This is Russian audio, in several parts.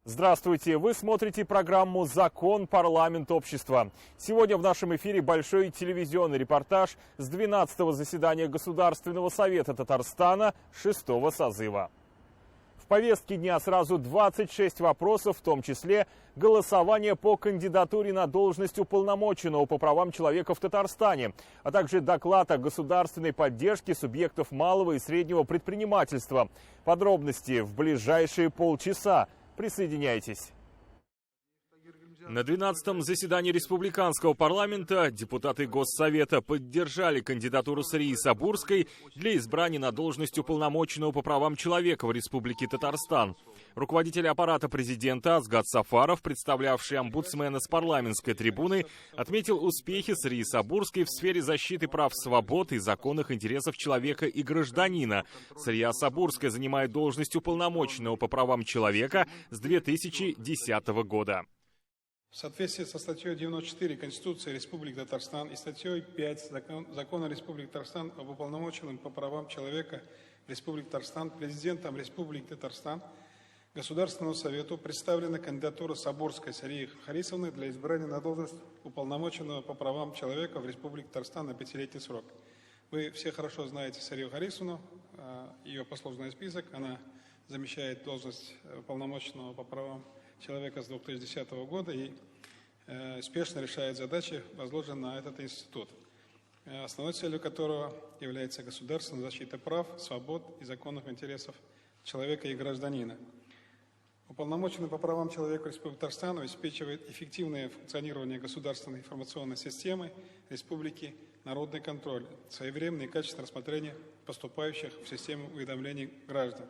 Здравствуйте! Вы смотрите программу «Закон. Парламент. Общество». Сегодня в нашем эфире большой телевизионный репортаж с 12-го заседания Государственного совета Татарстана 6-го созыва. В повестке дня сразу 26 вопросов, в том числе голосование по кандидатуре на должность уполномоченного по правам человека в Татарстане, а также доклад о государственной поддержке субъектов малого и среднего предпринимательства. Подробности в ближайшие полчаса. Присоединяйтесь. На 12-м заседании Республиканского парламента депутаты Госсовета поддержали кандидатуру Сарии Сабурской для избрания на должность уполномоченного по правам человека в Республике Татарстан. Руководитель аппарата президента Азгат Сафаров, представлявший омбудсмена с парламентской трибуны, отметил успехи Сарии Сабурской в сфере защиты прав, свобод и законных интересов человека и гражданина. Сария Сабурская занимает должность уполномоченного по правам человека с 2010 года. В соответствии со статьей 94 Конституции Республики Татарстан и статьей 5 Закона Республики Татарстан об уполномоченном по правам человека в Республике Татарстан президентом Республики Татарстан Государственному Совету представлена кандидатура Сабурской Сарии Харисовны для избрания на должность уполномоченного по правам человека в Республике Татарстан на 5-летний срок. Вы все хорошо знаете Сарию Харисовну, ее послужной список, она замещает должность уполномоченного по правам человека с 2010 года и успешно решает задачи, возложенные на этот институт, основной целью которого является государственная защита прав, свобод и законных интересов человека и гражданина. Уполномоченный по правам человека Республики Татарстан обеспечивает эффективное функционирование государственной информационной системы Республики, народный контроль, своевременное и качественное рассмотрение поступающих в систему уведомлений граждан.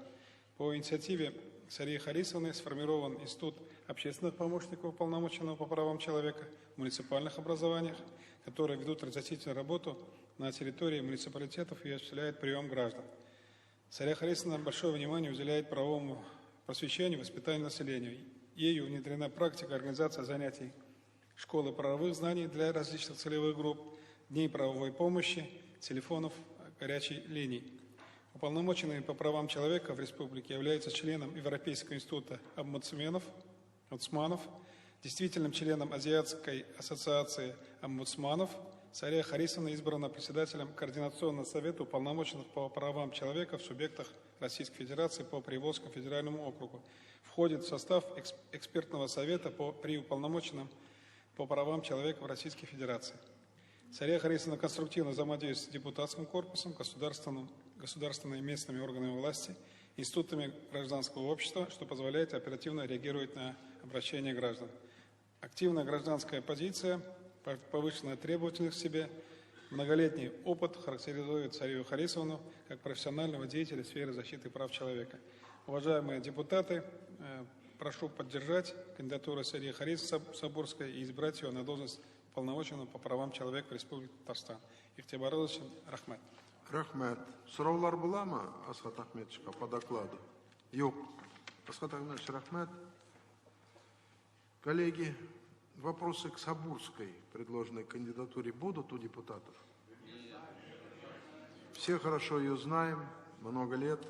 По инициативе Сарии Харисовны сформирован Институт общественных помощников уполномоченного по правам человека в муниципальных образованиях, которые ведут разъяснительную работу на территории муниципалитетов и осуществляют прием граждан. Сария Харисовна большое внимание уделяет правовому просвещению и воспитанию населения. Ею внедрена практика организации занятий школы правовых знаний для различных целевых групп, дней правовой помощи, телефонов горячей линии. Уполномоченный по правам человека в республике является членом Европейского института омбудсменов, действительным членом Азиатской ассоциации омбудсманов. Сария Харисовна избрана председателем Координационного совета уполномоченных по правам человека в субъектах Российской Федерации по Приволжскому федеральному округу. Входит в состав экспертного совета при уполномоченном по правам человека в Российской Федерации. Сария Харисовна конструктивно взаимодействует с депутатским корпусом, государственными и местными органами власти, институтами гражданского общества, что позволяет оперативно реагировать на обращения граждан. Активная гражданская позиция, повышенная требовательность к себе, многолетний опыт характеризует Сарию Харисовну как профессионального деятеля в сфере защиты прав человека. Уважаемые депутаты, прошу поддержать кандидатуру Сарии Харисовны Сабурской и избрать ее на должность уполномоченного по правам человека в Республике Татарстан. Ихтибар Алович, рахмет. Рахмет. Сұраулар была ма, Асхат Ахметовичка, по докладу? Yok. Асхат Ахметович, рахмет. Коллеги, вопросы к Сабурской предложенной кандидатуре будут у депутатов? Все хорошо ее знаем, много лет,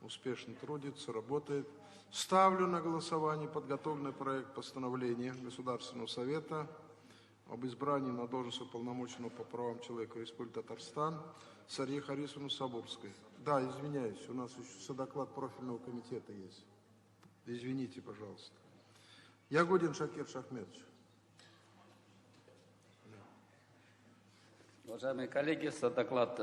успешно трудится, работает. Ставлю на голосование подготовленный проект постановления Государственного совета об избрании на должность уполномоченного по правам человека в Республике Татарстан Сарии Харисовны Сабурской. Да, извиняюсь, у нас еще содоклад профильного комитета есть. Извините, пожалуйста. Ягудин Шакир Шахметович. Уважаемые коллеги, доклад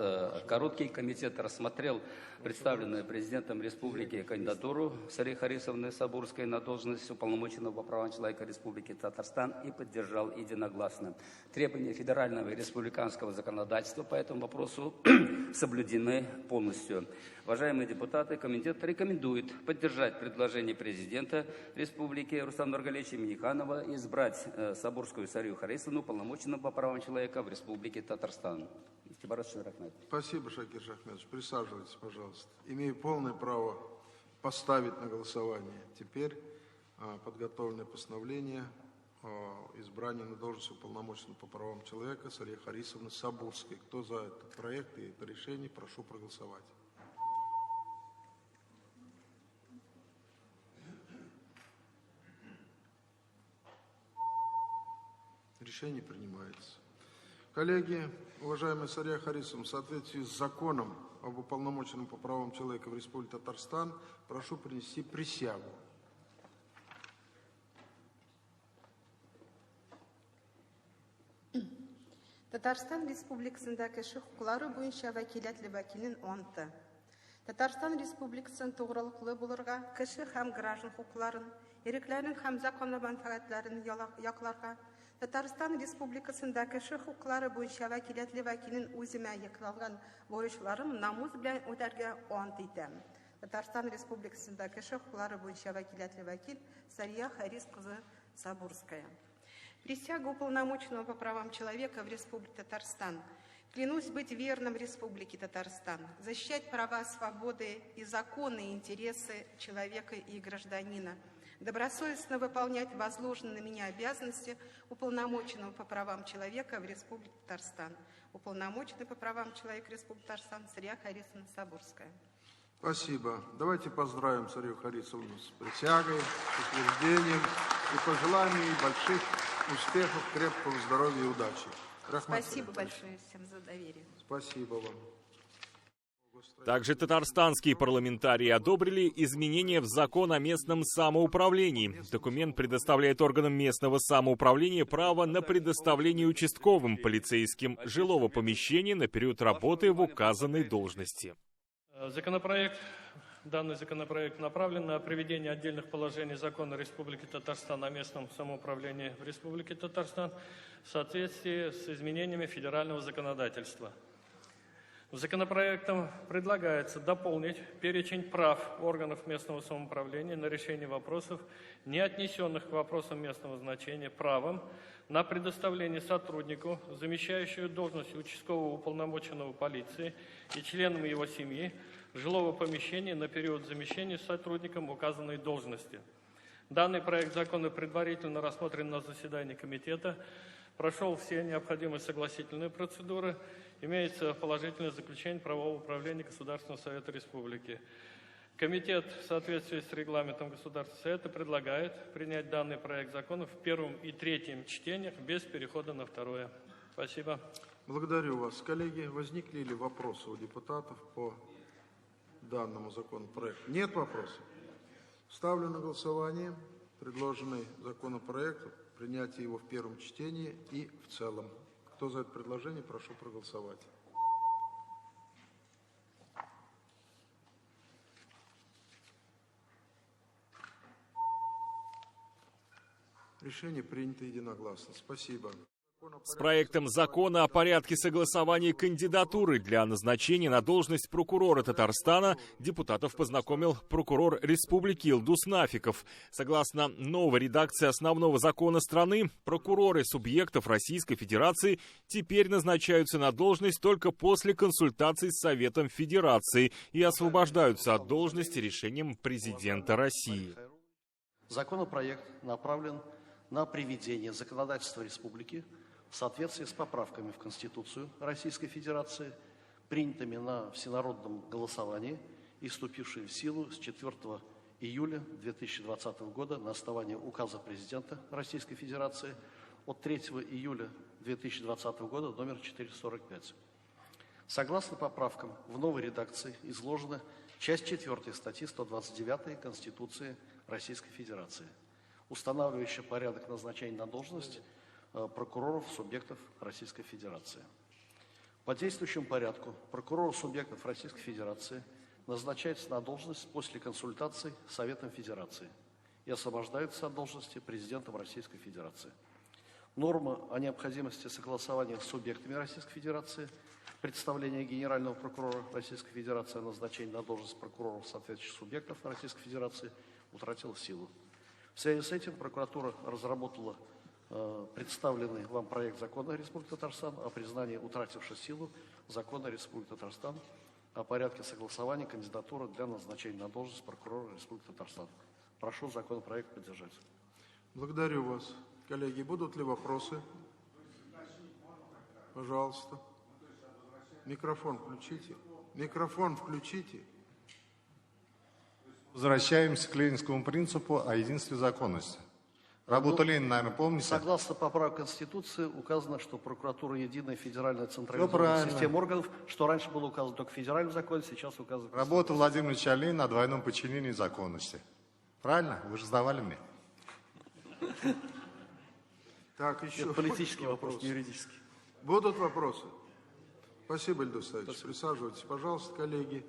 короткий. Комитет рассмотрел представленную президентом республики кандидатуру Сарии Харисовны Сабурской на должность уполномоченного по правам человека Республики Татарстан и поддержал единогласно. Требования федерального и республиканского законодательства по этому вопросу соблюдены полностью. Уважаемые депутаты, комитет рекомендует поддержать предложение президента республики Рустама Нургалиевича Минниханова и избрать Сабурскую Сарию Харисовну уполномоченным по правам человека в Республике Татарстан. Спасибо, Шакир Шахметович. Присаживайтесь, пожалуйста. Имею полное право поставить на голосование теперь подготовленное постановление о избрании на должность уполномоченного по правам человека Сарии Харисовны Сабурской. Кто за этот проект и это решение, прошу проголосовать. Решение принимается. Коллеги, уважаемый Сария Харисовна, в соответствии с законом об уполномоченном по правам человека в Республике Татарстан, прошу принести присягу. Татарстан Республикасында кеше хукуклары буенча вәкиләтле вәкилен анты. Татарстан Республикасын тугрылыклы булырга, кеше һәм граждан хукукларын, ирекләрен һәм законлы мәнфәгатьләрен якларга, Татарстан Республикасында кеше хукуклары буенча вәкиләтле вәкилен үземә йөкләнгән бурычларым намус белән үтәргә ант итәм. Татарстан Республикасында кеше хукуклары буенча вәкиләтле вәкил Сария Харис кызы Сабурская. Присягу уполномоченного по правам человека в Республике Татарстан. Клянусь быть верным Республике Татарстан, защищать права, свободы и законные интересы человека и гражданина, добросовестно выполнять возложенные на меня обязанности уполномоченного по правам человека в Республике Татарстан. Уполномоченный по правам человека в Республике Татарстан Сария Харисовна Сабурская. Спасибо. Давайте поздравим Сарию Харисовну с присягой, с утверждением и пожелаем ей больших успехов, крепкого здоровья и удачи. Спасибо большое всем за доверие. Спасибо вам. Также татарстанские парламентарии одобрили изменения в закон о местном самоуправлении. Документ предоставляет органам местного самоуправления право на предоставление участковым полицейским жилого помещения на период работы в указанной должности. Данный законопроект направлен на приведение отдельных положений закона Республики Татарстан о местном самоуправлении в Республике Татарстан в соответствии с изменениями федерального законодательства. Законопроектом предлагается дополнить перечень прав органов местного самоуправления на решение вопросов, не отнесенных к вопросам местного значения, правом на предоставление сотруднику, замещающему должность участкового уполномоченного полиции и членам его семьи, жилого помещения на период замещения сотрудником указанной должности. Данный проект закона предварительно рассмотрен на заседании комитета, прошел все необходимые согласительные процедуры, имеется положительное заключение правового управления Государственного Совета Республики. Комитет в соответствии с регламентом Государственного Совета предлагает принять данный проект закона в первом и третьем чтениях без перехода на второе. Спасибо. Благодарю вас. Коллеги, возникли ли вопросы у депутатов по данному законопроекту? Нет вопросов? Ставлю на голосование предложенный законопроект, принятие его в первом чтении и в целом. Кто за это предложение, прошу проголосовать. Решение принято единогласно. Спасибо. С проектом закона о порядке согласования кандидатуры для назначения на должность прокурора Татарстана депутатов познакомил прокурор Республики Илдус Нафиков. Согласно новой редакции основного закона страны, прокуроры субъектов Российской Федерации теперь назначаются на должность только после консультаций с Советом Федерации и освобождаются от должности решением президента России. Законопроект направлен на приведение законодательства республики в соответствии с поправками в Конституцию Российской Федерации, принятыми на всенародном голосовании и вступившими в силу с 4 июля 2020 года на основании указа президента Российской Федерации от 3 июля 2020 года номер 445. Согласно поправкам в новой редакции изложена часть 4 статьи 129 Конституции Российской Федерации, устанавливающая порядок назначения на должность прокуроров субъектов Российской Федерации. По действующему порядку прокуроры субъектов Российской Федерации назначаются на должность после консультаций с Советом Федерации и освобождаются от должности президентом Российской Федерации. Норма о необходимости согласования с субъектами Российской Федерации, представления Генерального прокурора Российской Федерации о назначении на должность прокуроров соответствующих субъектов Российской Федерации утратила силу. В связи с этим прокуратура разработала представленный вам проект закона Республики Татарстан о признании утратившей силу закона Республики Татарстан о порядке согласования кандидатуры для назначения на должность прокурора Республики Татарстан. Прошу законопроект поддержать. Благодарю вас. Коллеги, будут ли вопросы? Пожалуйста. Микрофон включите. Микрофон включите. Возвращаемся к ленинскому принципу о единстве законности. Работали, наверное, помните? Согласно поправке Конституции указано, что прокуратура единая федеральная Всё централизованная правильно. система органов, что раньше было указано только в федеральном законе, сейчас указано. в Работа Владимира Чалина на двойном подчинении законности. Правильно? Вы же сдавали мне. Так, еще Это политический вопросы? вопрос, не юридический. Будут вопросы? Спасибо, Ильдус Саидович. Присаживайтесь, пожалуйста, коллеги.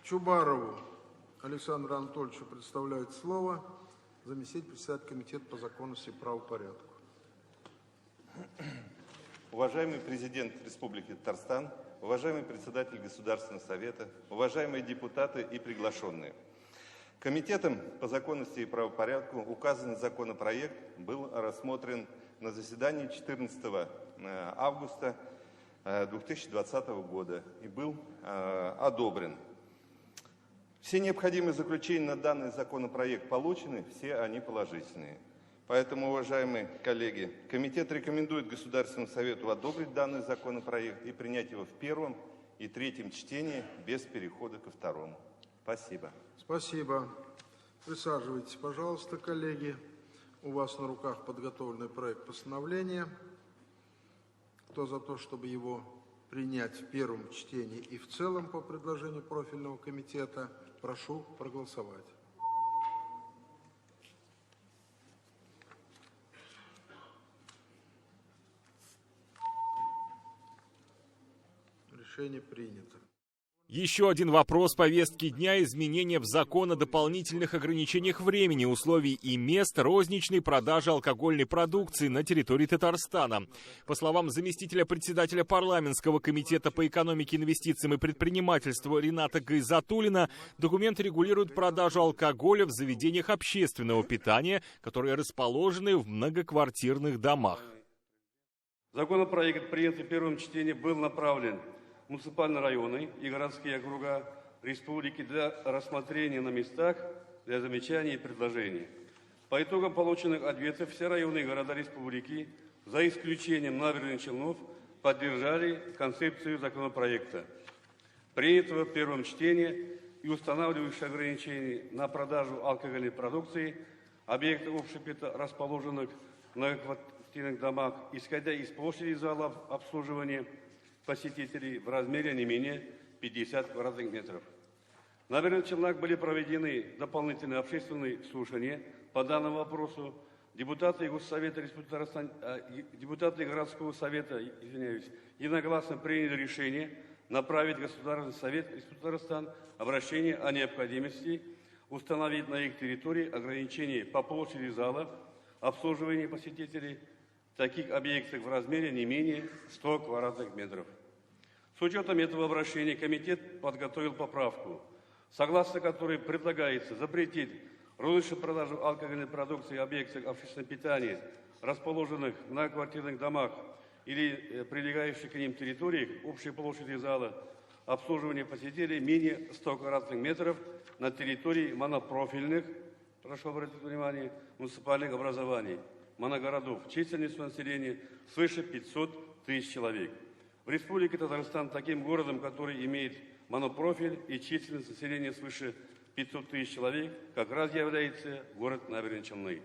Чубарову Александру Анатольевичу предоставляет слово заместитель председателя комитета по законности и правопорядку. Уважаемый президент Республики Татарстан, уважаемый председатель Государственного совета, уважаемые депутаты и приглашенные. Комитетом по законности и правопорядку указанный законопроект был рассмотрен на заседании 14 августа 2020 года и был одобрен. Все необходимые заключения на данный законопроект получены, все они положительные. Поэтому, уважаемые коллеги, комитет рекомендует Государственному совету одобрить данный законопроект и принять его в первом и третьем чтении без перехода ко второму. Спасибо. Спасибо. Присаживайтесь, пожалуйста, коллеги. У вас на руках подготовленный проект постановления. Кто за то, чтобы его принять в первом чтении и в целом по предложению профильного комитета, прошу проголосовать. Решение принято. Еще один вопрос повестки дня – изменения в закон о дополнительных ограничениях времени, условий и мест розничной продажи алкогольной продукции на территории Татарстана. По словам заместителя председателя парламентского комитета по экономике, инвестициям и предпринимательству Рената Гайзатуллина, документ регулирует продажу алкоголя в заведениях общественного питания, которые расположены в многоквартирных домах. Законопроект, принятый в первом чтении, был направлен в муниципальные районы и городские округа республики для рассмотрения на местах, для замечаний и предложений. По итогам полученных ответов все районы и города республики, за исключением набережных Челнов, поддержали концепцию законопроекта, принятого в первом чтении и устанавливающего ограничения на продажу алкогольной продукции объектов общепита, расположенных в многоквартирных домах, исходя из площади зала обслуживания посетителей в размере не менее 50 квадратных метров. В набережных Челнах были проведены дополнительные общественные слушания по данному вопросу. Депутаты Госсовета Республики Татарстан, депутаты городского совета, единогласно приняли решение направить в Государственный совет Республики Татарстан обращение о необходимости установить на их территории ограничения по площади зала обслуживания посетителей в таких объектах в размере не менее 100 квадратных метров. С учетом этого обращения комитет подготовил поправку, согласно которой предлагается запретить розничную продажу алкогольной продукции в объектах общественного питания, расположенных в многоквартирных домах или прилегающих к ним территориях общей площади зала обслуживания посетителей менее 100 квадратных метров на территории монопрофильных, прошу обратить внимание, муниципальных образований, моногородов, численностью населения свыше 500 тысяч человек. В Республике Татарстан таким городом, который имеет монопрофиль и численность населения свыше 500 тысяч человек, как раз является город Набережные Челны.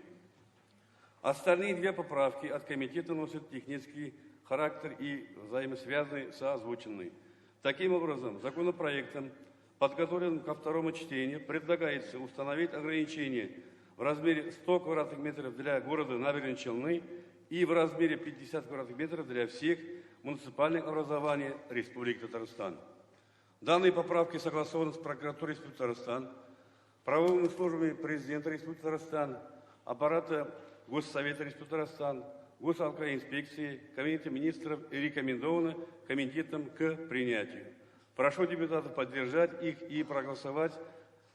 Остальные две поправки от комитета носят технический характер и взаимосвязаны с озвученной. Таким образом, законопроектом, подготовленным ко второму чтению, предлагается установить ограничение в размере 100 квадратных метров для города Набережные Челны и в размере 50 квадратных метров для всех муниципальных образований Республики Татарстан. Данные поправки согласованы с прокуратурой Республики Татарстан, правовыми службами президента Республики Татарстан, аппарата Госсовета Республики Татарстан, Госалкоинспекции, Кабинета министров и рекомендованы комитетом к принятию. Прошу депутатов поддержать их и проголосовать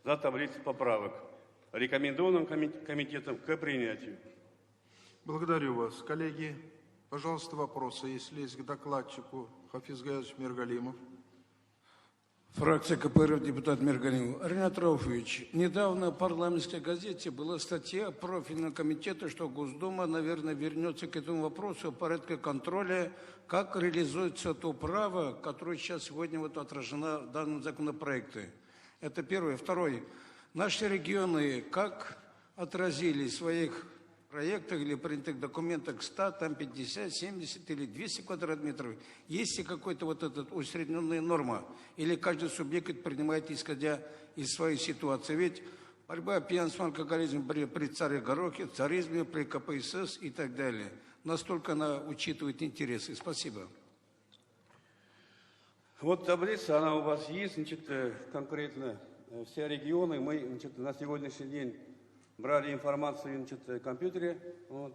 за таблицу поправок, рекомендованным комитетом к принятию. Благодарю вас. Коллеги, пожалуйста, вопросы, если есть к докладчику Хафиз Гаязович Миргалимов. Фракция КПРФ, депутат Миргалимов. Ренат Рауфович, недавно в парламентской газете была статья профильного комитета, что Госдума, наверное, вернется к этому вопросу о порядке контроля, как реализуется то право, которое сейчас сегодня вот отражено в данном законопроекте. Это первое. Второе. Наши регионы как отразили в своих проектах или принятых документах 100, там 50, 70 или 200 квадратных метров. Есть ли какая-то вот эта усредненная норма? Или каждый субъект принимает, исходя из своей ситуации? Ведь борьба пьянством, алкоголизмом при царе Горохе, царизме, при КПСС и так далее. Настолько она учитывает интересы. Спасибо. Вот таблица, она у вас есть, значит, конкретно все регионы. Мы, значит, на сегодняшний день брали информацию, значит, в компьютере. Вот.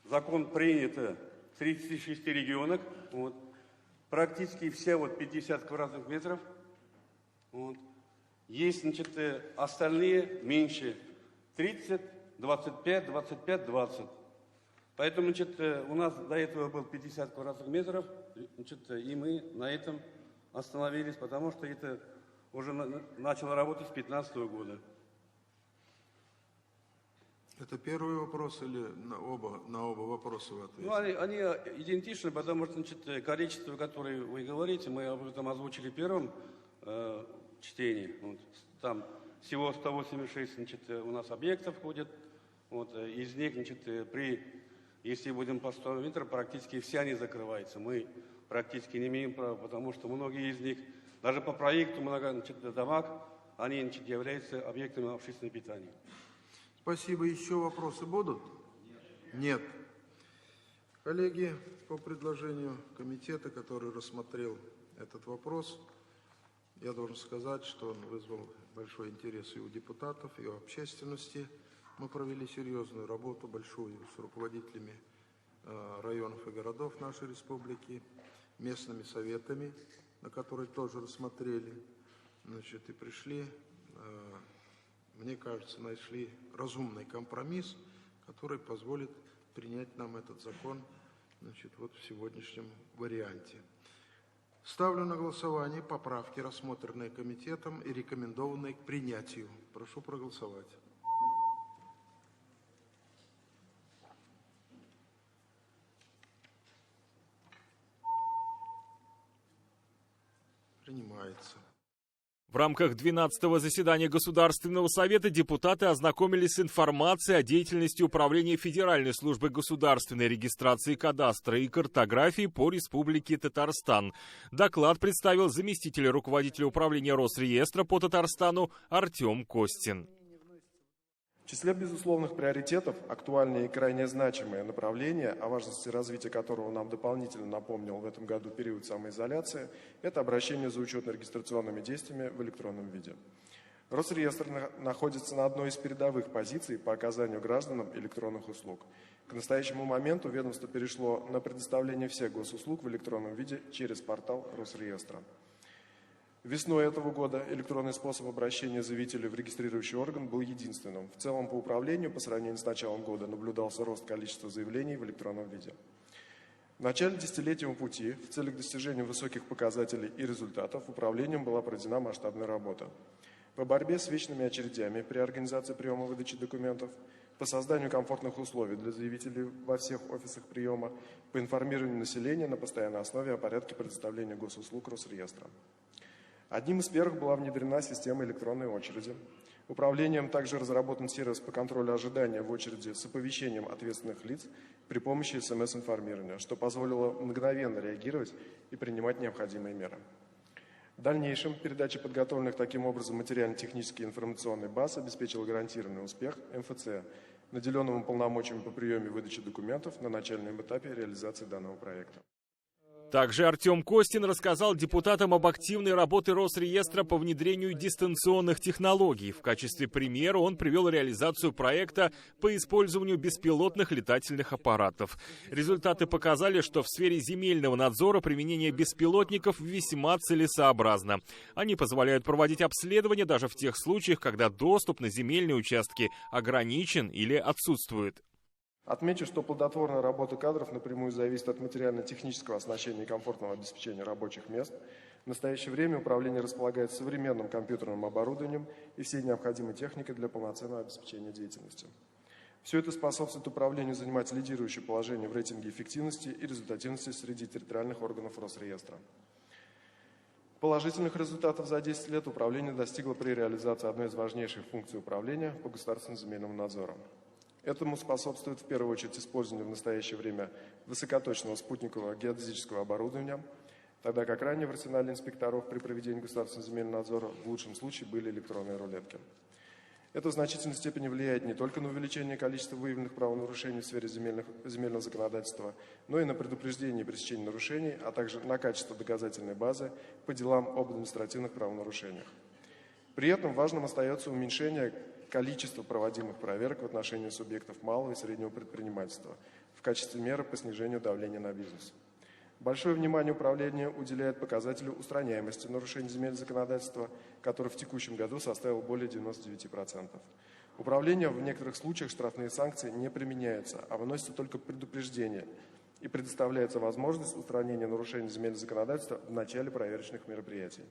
Закон принят в 36 регионах. Вот. Практически все вот 50 квадратных метров. Вот. Есть, значит, остальные меньше. 30, 25, 25, 20. Поэтому, значит, у нас до этого был 50 квадратных метров. Значит, и мы на этом остановились, потому что это уже начало работать с 2015 года. Это первый вопрос или на оба вопроса вы ответите? Ну, они идентичны, потому что, значит, количество, которое вы говорите, мы об этом озвучили в первом чтении. Вот, там всего 186, значит, у нас объектов входит. Вот, из них, значит, если будем по 100 метров, практически все они закрываются. Мы практически не имеем права, потому что многие из них, даже по проекту многодомах, они, значит, являются объектами общественного питания. Спасибо. Еще вопросы будут? Нет. Коллеги, по предложению комитета, который рассмотрел этот вопрос, я должен сказать, что он вызвал большой интерес и у депутатов, и у общественности. Мы провели серьезную работу, большую, с руководителями районов и городов нашей республики, местными советами, на которые тоже рассмотрели, значит, и пришли, мне кажется, нашли разумный компромисс, который позволит принять нам этот закон, значит, вот в сегодняшнем варианте. Ставлю на голосование поправки, рассмотренные комитетом и рекомендованные к принятию. Прошу проголосовать. Принимается. В рамках 12-го заседания Государственного совета депутаты ознакомились с информацией о деятельности Управления Федеральной службы государственной регистрации кадастра и картографии по Республике Татарстан. Доклад представил заместитель руководителя управления Росреестра по Татарстану Артем Костин. В числе безусловных приоритетов актуальные и крайне значимые направления, о важности развития которого нам дополнительно напомнил в этом году период самоизоляции, это обращение за учетно-регистрационными действиями в электронном виде. Росреестр находится на одной из передовых позиций по оказанию гражданам электронных услуг. К настоящему моменту ведомство перешло на предоставление всех госуслуг в электронном виде через портал Росреестра. Весной этого года электронный способ обращения заявителя в регистрирующий орган был единственным. В целом по управлению по сравнению с началом года наблюдался рост количества заявлений в электронном виде. В начале десятилетнего пути в целях достижения высоких показателей и результатов управлением была проведена масштабная работа. По борьбе с вечными очередями при организации приема и выдачи документов, по созданию комфортных условий для заявителей во всех офисах приема, по информированию населения на постоянной основе о порядке предоставления госуслуг Росреестра. Одним из первых была внедрена система электронной очереди. Управлением также разработан сервис по контролю ожидания в очереди с оповещением ответственных лиц при помощи СМС-информирования, что позволило мгновенно реагировать и принимать необходимые меры. В дальнейшем передача подготовленных таким образом материально-технических и информационных баз обеспечила гарантированный успех МФЦ, наделенному полномочиями по приеме и выдаче документов на начальном этапе реализации данного проекта. Также Артем Костин рассказал депутатам об активной работе Росреестра по внедрению дистанционных технологий. В качестве примера он привел реализацию проекта по использованию беспилотных летательных аппаратов. Результаты показали, что в сфере земельного надзора применение беспилотников весьма целесообразно. Они позволяют проводить обследования даже в тех случаях, когда доступ на земельные участки ограничен или отсутствует. Отмечу, что плодотворная работа кадров напрямую зависит от материально-технического оснащения и комфортного обеспечения рабочих мест. В настоящее время управление располагает современным компьютерным оборудованием и всей необходимой техникой для полноценного обеспечения деятельности. Все это способствует управлению занимать лидирующее положение в рейтинге эффективности и результативности среди территориальных органов Росреестра. Положительных результатов за 10 лет управление достигло при реализации одной из важнейших функций управления по государственному земельному надзору. Этому способствует в первую очередь использование в настоящее время высокоточного спутникового геодезического оборудования, тогда как ранее в арсенале инспекторов при проведении государственного земельного надзора в лучшем случае были электронные рулетки. Это в значительной степени влияет не только на увеличение количества выявленных правонарушений в сфере земельного законодательства, но и на предупреждение и пресечение нарушений, а также на качество доказательной базы по делам об административных правонарушениях. При этом важным остается уменьшение количества проводимых проверок в отношении субъектов малого и среднего предпринимательства в качестве меры по снижению давления на бизнес. Большое внимание управление уделяет показателю устраняемости нарушений земельного законодательства, который в текущем году составил более 99%. Управление в некоторых случаях штрафные санкции не применяются, а выносится только предупреждение и предоставляется возможность устранения нарушений земельного законодательства в начале проверочных мероприятий.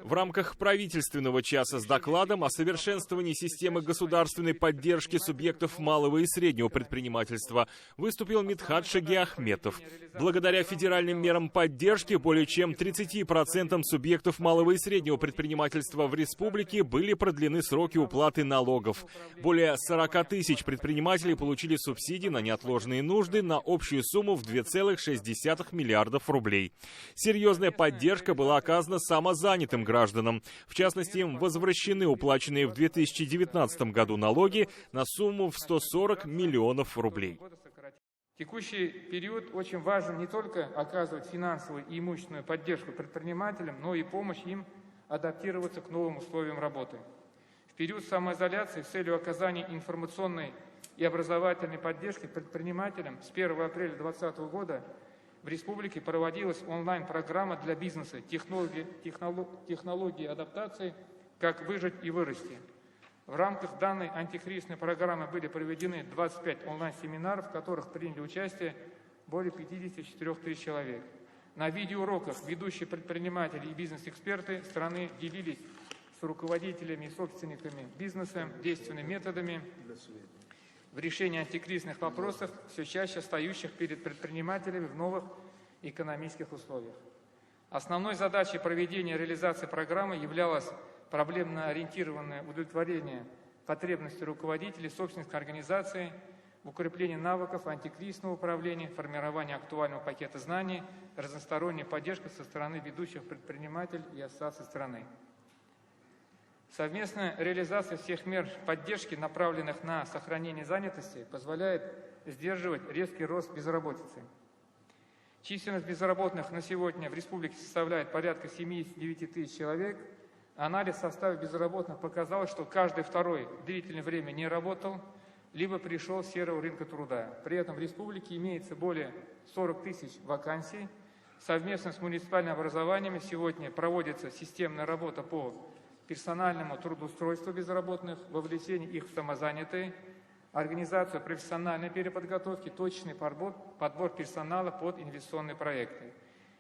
В рамках правительственного часа с докладом о совершенствовании системы государственной поддержки субъектов малого и среднего предпринимательства выступил Мидхат Шагиахметов. Благодаря федеральным мерам поддержки более чем 30% субъектов малого и среднего предпринимательства в республике были продлены сроки уплаты налогов. Более 40 тысяч предпринимателей получили субсидии на неотложные нужды на общую сумму в 2,6 миллиардов рублей. Серьезная поддержка была оказана самозанятым гражданам. В частности, им возвращены уплаченные в 2019 году налоги на сумму в 140 миллионов рублей. Текущий период очень важен не только оказывать финансовую и имущественную поддержку предпринимателям, но и помощь им адаптироваться к новым условиям работы. В период самоизоляции с целью оказания информационной и образовательной поддержки предпринимателям с 1 апреля 2020 года в республике проводилась онлайн-программа для бизнеса «Технологии адаптации. Как выжить и вырасти». В рамках данной антикризисной программы были проведены 25 онлайн-семинаров, в которых приняли участие более 54 тысяч человек. На видеоуроках ведущие предприниматели и бизнес-эксперты страны делились с руководителями и собственниками бизнеса действенными методами в решении антикризисных вопросов, все чаще стоящих перед предпринимателями в новых экономических условиях. Основной задачей проведения и реализации программы являлось проблемно-ориентированное удовлетворение потребностей руководителей собственных организаций в укреплении навыков антикризисного управления, формирование актуального пакета знаний, разносторонняя поддержка со стороны ведущих предпринимателей и ассоциаций страны. Совместная реализация всех мер поддержки, направленных на сохранение занятости, позволяет сдерживать резкий рост безработицы. Численность безработных на сегодня в республике составляет порядка 79 тысяч человек. Анализ состава безработных показал, что каждый второй длительное время не работал, либо пришел с серого рынка труда. При этом в республике имеется более 40 тысяч вакансий. Совместно с муниципальными образованиями сегодня проводится системная работа по персональному трудоустройству безработных, вовлечение их в самозанятые, организацию профессиональной переподготовки, точный подбор персонала под инвестиционные проекты.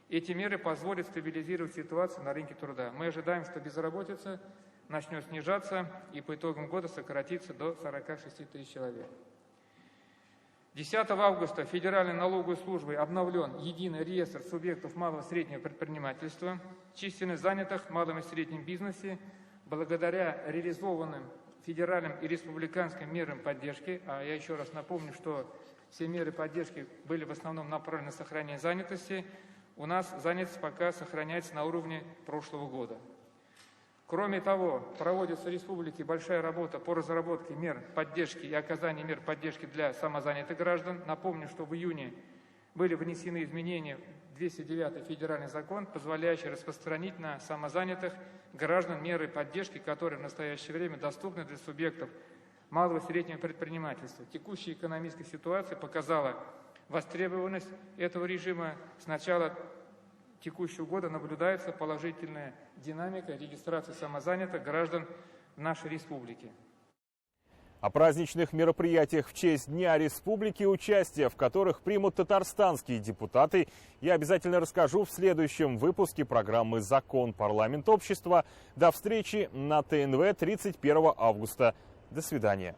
Эти меры позволят стабилизировать ситуацию на рынке труда. Мы ожидаем, что безработица начнет снижаться и по итогам года сократится до 46 тысяч человек. 10 августа Федеральной налоговой службой обновлен единый реестр субъектов малого и среднего предпринимательства. Численность занятых в малом и среднем бизнесе благодаря реализованным федеральным и республиканским мерам поддержки, а я еще раз напомню, что все меры поддержки были в основном направлены на сохранение занятости, у нас занятость пока сохраняется на уровне прошлого года. Кроме того, проводится в республике большая работа по разработке мер поддержки и оказанию мер поддержки для самозанятых граждан. Напомню, что в июне были внесены изменения в 209 федеральный закон, позволяющий распространить на самозанятых граждан меры поддержки, которые в настоящее время доступны для субъектов малого и среднего предпринимательства. Текущая экономическая ситуация показала востребованность этого режима. С начала текущего года наблюдается положительная динамика регистрации самозанятых граждан в нашей республике. О праздничных мероприятиях в честь Дня Республики, участие в которых примут татарстанские депутаты, я обязательно расскажу в следующем выпуске программы «Закон. Парламент. Общество». До встречи на ТНВ 31 августа. До свидания.